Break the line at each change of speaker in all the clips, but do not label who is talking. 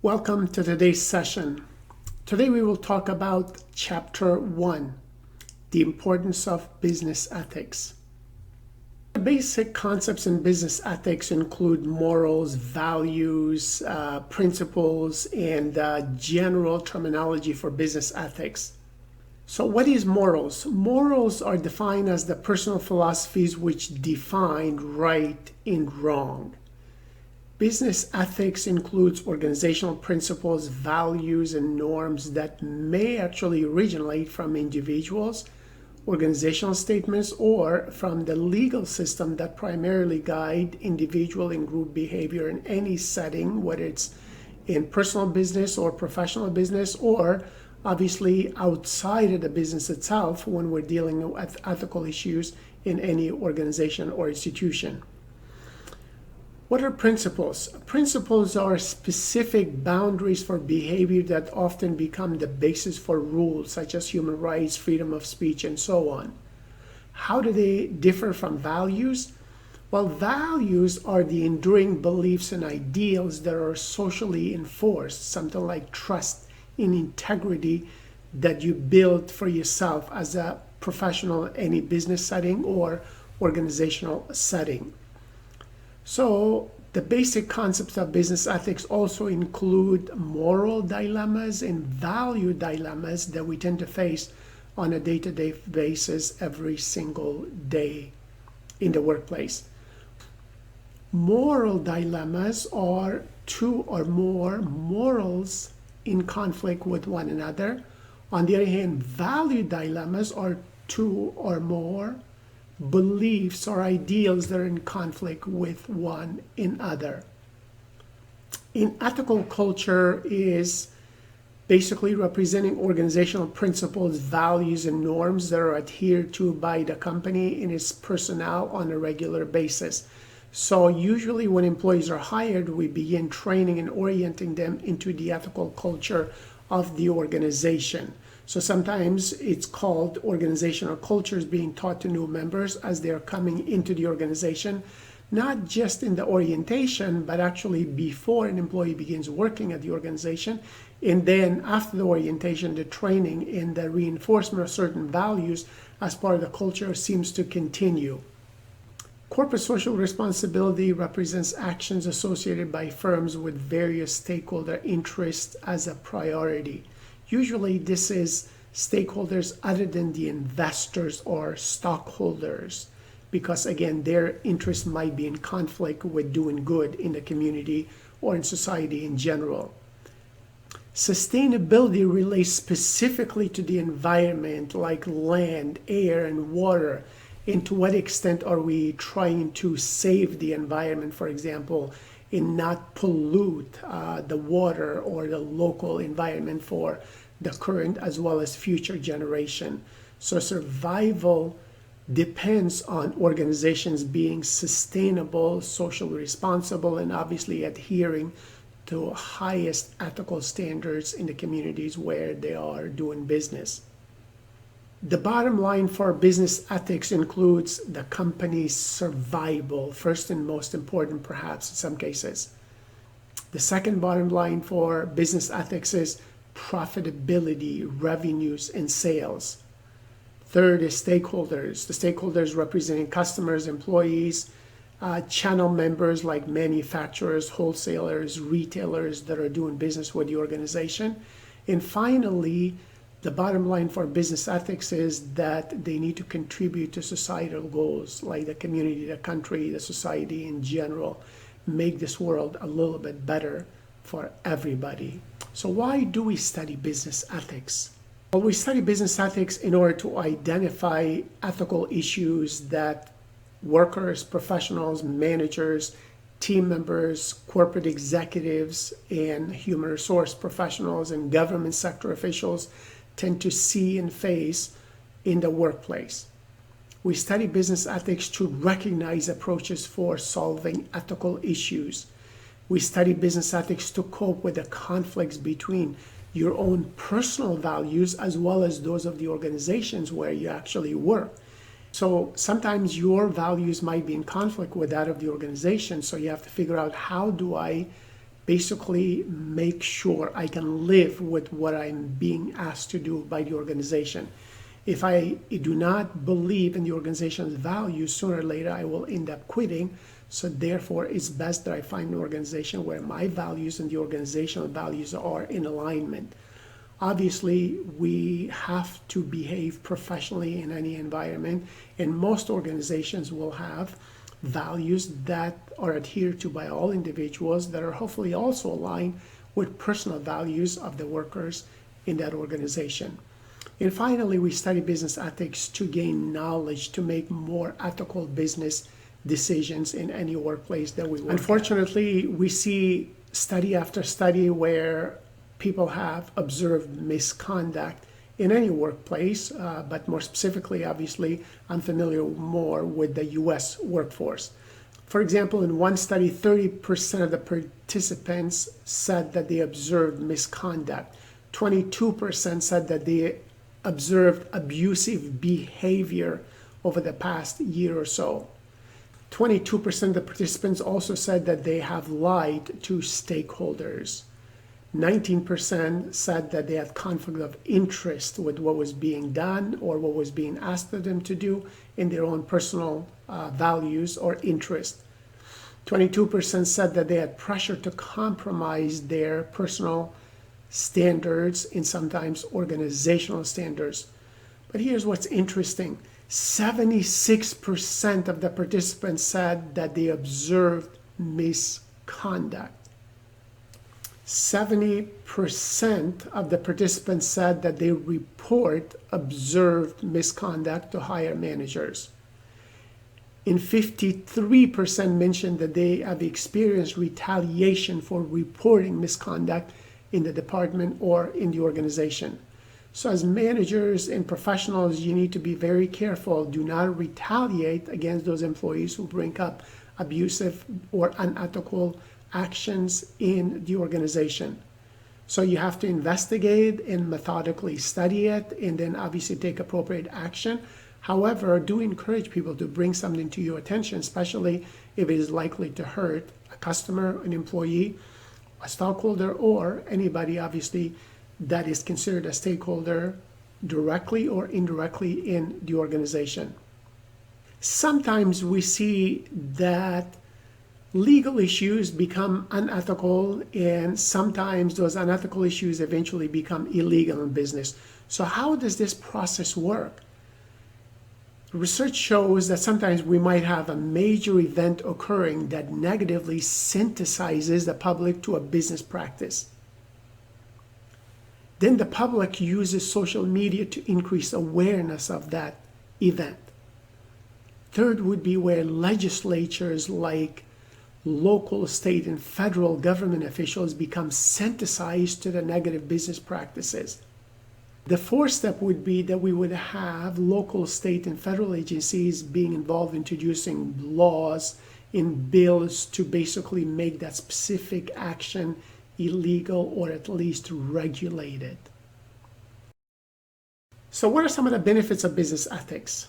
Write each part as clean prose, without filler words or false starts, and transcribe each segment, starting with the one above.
Welcome to today's session. Today we will talk about Chapter 1, the importance of business ethics. The basic concepts in business ethics include morals, values, principles, and general terminology for business ethics. So what is morals? Morals are defined as the personal philosophies which define right and wrong. Business ethics includes organizational principles, values, and norms that may actually originate from individuals, organizational statements, or from the legal system that primarily guide individual and group behavior in any setting, whether it's in personal business or professional business, or obviously outside of the business itself when we're dealing with ethical issues in any organization or institution. What are principles? Principles are specific boundaries for behavior that often become the basis for rules such as human rights, freedom of speech, and so on. How do they differ from values? Well, values are the enduring beliefs and ideals that are socially enforced, something like trust and integrity that you build for yourself as a professional, any business setting or organizational setting. So the basic concepts of business ethics also include moral dilemmas and value dilemmas that we tend to face on a day-to-day basis every single day in the workplace. Moral dilemmas are two or more morals in conflict with one another. On the other hand, value dilemmas are two or more beliefs or ideals that are in conflict with one another. In ethical culture is basically representing organizational principles, values, and norms that are adhered to by the company and its personnel on a regular basis. So usually when employees are hired, we begin training and orienting them into the ethical culture of the organization. So sometimes it's called organizational cultures being taught to new members as they're coming into the organization, not just in the orientation, but actually before an employee begins working at the organization. And then after the orientation, the training and the reinforcement of certain values as part of the culture seems to continue. Corporate social responsibility represents actions associated by firms with various stakeholder interests as a priority. Usually this is stakeholders other than the investors or stockholders, because again, their interests might be in conflict with doing good in the community or in society in general. Sustainability relates specifically to the environment like land, air, and water. And to what extent are we trying to save the environment, for example, and not pollute the water or the local environment for the current as well as future generation. So survival depends on organizations being sustainable, socially responsible, and obviously adhering to highest ethical standards in the communities where they are doing business. The bottom line for business ethics includes the company's survival, first and most important perhaps in some cases. The second bottom line for business ethics is profitability, revenues, and sales. Third is stakeholders. The stakeholders representing customers, employees, channel members like manufacturers, wholesalers, retailers that are doing business with the organization. And finally, the bottom line for business ethics is that they need to contribute to societal goals like the community, the country, the society in general, make this world a little bit better for everybody. So why do we study business ethics? Well, we study business ethics in order to identify ethical issues that workers, professionals, managers, team members, corporate executives, and human resource professionals and government sector officials tend to see and face in the workplace. We study business ethics to recognize approaches for solving ethical issues. We study business ethics to cope with the conflicts between your own personal values as well as those of the organizations where you actually work. So sometimes your values might be in conflict with that of the organization, so you have to figure out how do I basically make sure I can live with what I'm being asked to do by the organization. If I do not believe in the organization's values, sooner or later I will end up quitting. So therefore, it's best that I find an organization where my values and the organizational values are in alignment. Obviously, we have to behave professionally in any environment, and most organizations will have values that are adhered to by all individuals that are hopefully also aligned with personal values of the workers in that organization. And finally, we study business ethics to gain knowledge to make more ethical business decisions in any workplace that we work. Unfortunately, we see study after study where people have observed misconduct in any workplace, but more specifically, obviously, I'm familiar more with the US workforce. For example, in one study, 30% of the participants said that they observed misconduct. 22% said that they observed abusive behavior over the past year or so. 22% of the participants also said that they have lied to stakeholders. 19% said that they had conflict of interest with what was being done or what was being asked of them to do in their own personal values or interest. 22% said that they had pressure to compromise their personal standards and sometimes organizational standards. But here's what's interesting. 76% of the participants said that they observed misconduct. 70% of the participants said that they report observed misconduct to higher managers. And 53% mentioned that they have experienced retaliation for reporting misconduct in the department or in the organization. So as managers and professionals, you need to be very careful. Do not retaliate against those employees who bring up abusive or unethical actions in the organization. So you have to investigate and methodically study it and then obviously take appropriate action. However, do encourage people to bring something to your attention, especially if it is likely to hurt a customer, an employee, a stockholder, or anybody obviously that is considered a stakeholder directly or indirectly in the organization. Sometimes we see that legal issues become unethical, and sometimes those unethical issues eventually become illegal in business. So how does this process work? Research shows that sometimes we might have a major event occurring that negatively sensitizes the public to a business practice. Then the public uses social media to increase awareness of that event. Third would be where legislatures like local, state, and federal government officials become sensitized to the negative business practices. The fourth step would be that we would have local, state, and federal agencies being involved in introducing laws in bills to basically make that specific action illegal or at least regulated. So what are some of the benefits of business ethics?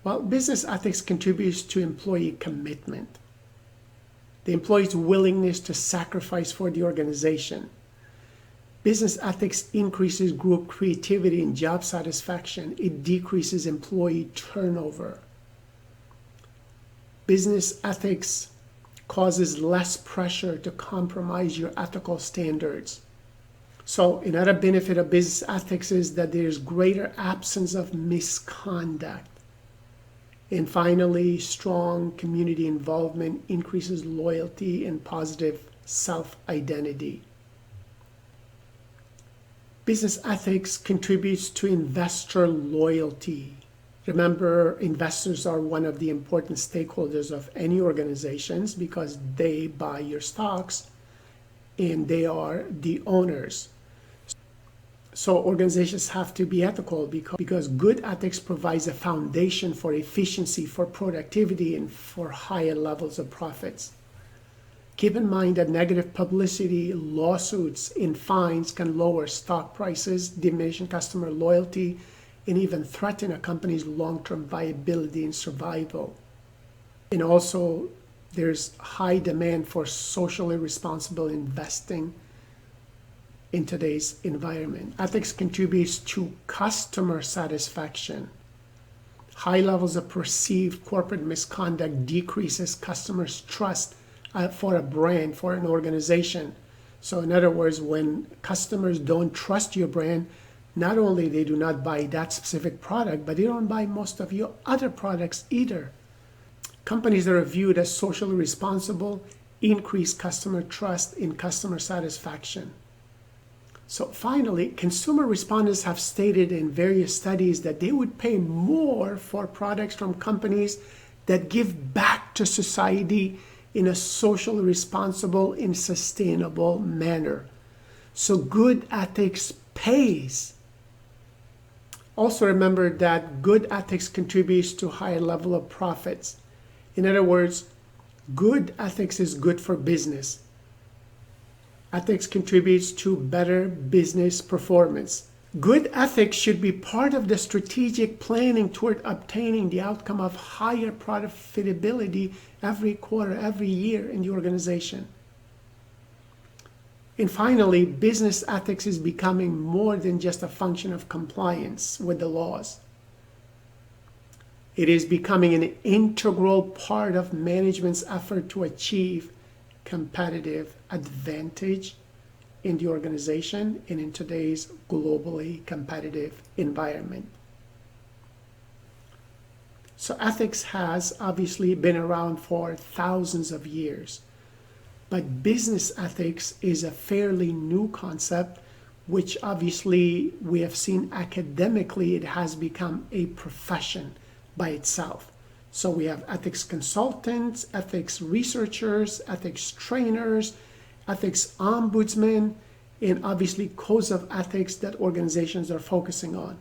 Well, business ethics contributes to employee commitment, the employee's willingness to sacrifice for the organization. Business ethics increases group creativity and job satisfaction. It decreases employee turnover. Business ethics causes less pressure to compromise your ethical standards. So another benefit of business ethics is that there's greater absence of misconduct. And finally, strong community involvement increases loyalty and positive self-identity. Business ethics contributes to investor loyalty. Remember, investors are one of the important stakeholders of any organizations because they buy your stocks and they are the owners. So organizations have to be ethical because good ethics provides a foundation for efficiency, for productivity, and for higher levels of profits. Keep in mind that negative publicity, lawsuits, and fines can lower stock prices, diminish customer loyalty, and even threaten a company's long-term viability and survival. And also, There's high demand for socially responsible investing in today's environment. Ethics contributes to customer satisfaction. High levels of perceived corporate misconduct decreases customers' trust for a brand, for an organization. So in other words, when customers don't trust your brand, not only they do not buy that specific product, but they don't buy most of your other products either. Companies that are viewed as socially responsible increase customer trust in customer satisfaction. So finally, consumer respondents have stated in various studies that they would pay more for products from companies that give back to society in a socially responsible and sustainable manner. So good ethics pays. Also remember that good ethics contributes to higher level of profits. In other words, good ethics is good for business. Ethics contributes to better business performance. Good ethics should be part of the strategic planning toward obtaining the outcome of higher profitability every quarter, every year in the organization. And finally, business ethics is becoming more than just a function of compliance with the laws. It is becoming an integral part of management's effort to achieve competitive advantage in the organization and in today's globally competitive environment. So ethics has obviously been around for thousands of years, but business ethics is a fairly new concept, which obviously we have seen academically it has become a profession by itself. So we have ethics consultants, ethics researchers, ethics trainers, ethics ombudsmen, and obviously codes of ethics that organizations are focusing on.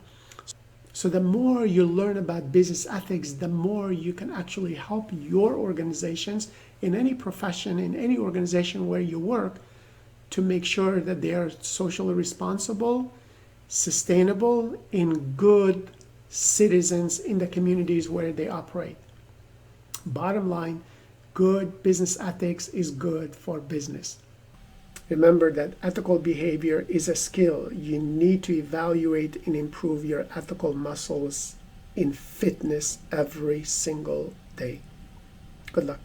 So the more you learn about business ethics, the more you can actually help your organizations in any profession, in any organization where you work, to make sure that they are socially responsible, sustainable, and good citizens in the communities where they operate. Bottom line, good business ethics is good for business. Remember that ethical behavior is a skill. You need to evaluate and improve your ethical muscles in fitness every single day. Good luck.